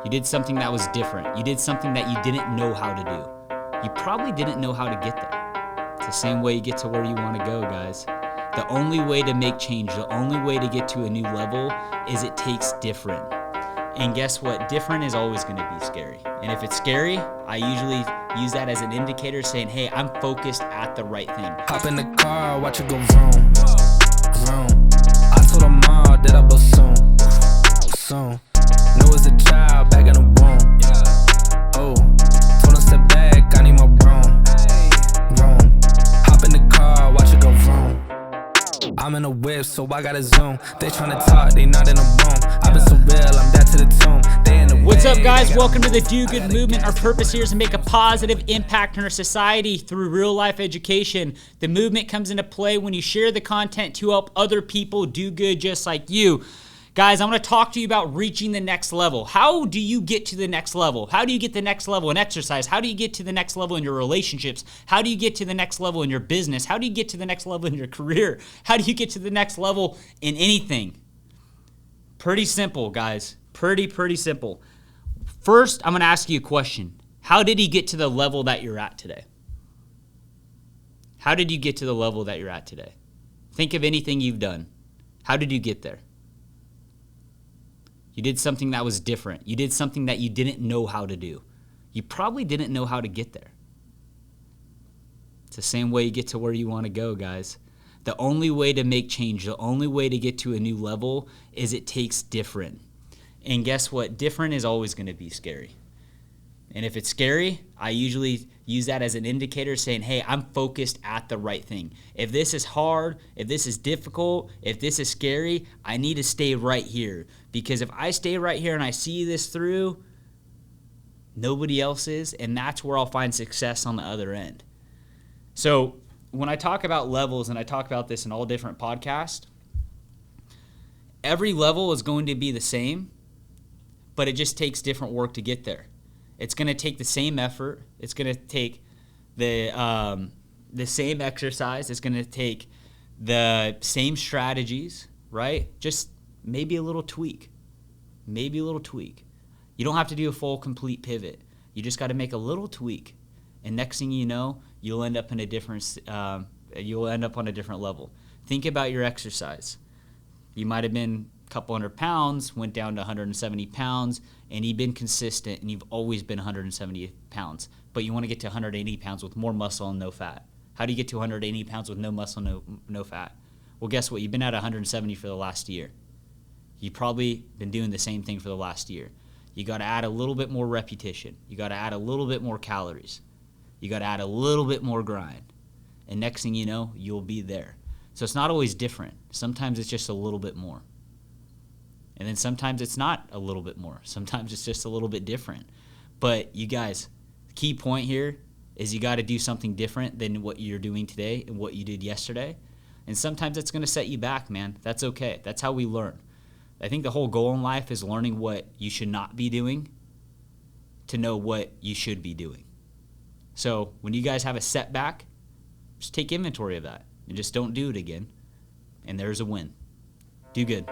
You did something that was different. You did something that you didn't know how to do. You probably didn't know how to get there. It's the same way you get to where you want to go, guys. The only way to make change, the only way to get to a new level is it takes different. And guess what? Different is always going to be scary. And if it's scary, I usually use that as an indicator saying, hey, I'm focused at the right thing. Hop in the car, watch it go vroom, vroom. I told her mom that I'll go soon, soon. Know as a child, back in the womb. Oh, told her step back, I need my room, room. Hop in the car, watch it go vroom. I'm in a whip, so I gotta zoom. They tryna talk, they not in a room. I've been so real, I'm dead to the tomb. They in the What's up, guys? Welcome to the Do Good Movement. Our purpose here is to make a positive impact on our society through real life education. The movement comes into play when you share the content to help other people do good just like you. Guys, I'm going to talk to you about reaching the next level. How do you get to the next level? How do you get the next level in exercise? How do you get to the next level in your relationships? How do you get to the next level in your business? How do you get to the next level in your career? How do you get to the next level in anything? Pretty simple, guys. Pretty simple. First, I'm going to ask you a question. How did you get to the level that you're at today? How did you get to the level that you're at today? Think of anything you've done. How did you get there? You did something that was different. You did something that you didn't know how to do. You probably didn't know how to get there. It's the same way you get to where you want to go, guys. The only way to make change, the only way to get to a new level is it takes different. And guess what? Different is always going to be scary. And if it's scary, I usually use that as an indicator saying, hey, I'm focused at the right thing. If this is hard, if this is difficult, if this is scary, I need to stay right here. Because if I stay right here and I see this through, nobody else is, and that's where I'll find success on the other end. So when I talk about levels, and I talk about this in all different podcasts, every level is going to be the same, but it just takes different work to get there. It's going to take the same effort. It's going to take the same exercise. It's going to take the same strategies, right? Just maybe a little tweak. Maybe a little tweak. You don't have to do a full, complete pivot. You just got to make a little tweak. And next thing you know, you'll end up in a different. You'll end up on a different level. Think about your exercise. You might have been a couple hundred pounds, went down to 170 pounds, and you've been consistent, and you've always been 170 pounds. But you want to get to 180 pounds with more muscle and no fat. How do you get to 180 pounds with no muscle, no fat? Well, guess what? You've been at 170 for the last year. You've probably been doing the same thing for the last year. You got to add a little bit more repetition. You got to add a little bit more calories. You got to add a little bit more grind. And next thing you know, you'll be there. So it's not always different. Sometimes it's just a little bit more. And then sometimes it's not a little bit more. Sometimes it's just a little bit different. But you guys, the key point here is you got to do something different than what you're doing today and what you did yesterday. And sometimes it's going to set you back, man. That's okay. That's how we learn. I think the whole goal in life is learning what you should not be doing to know what you should be doing. So when you guys have a setback, just take inventory of that and just don't do it again. And there's a win. Do good.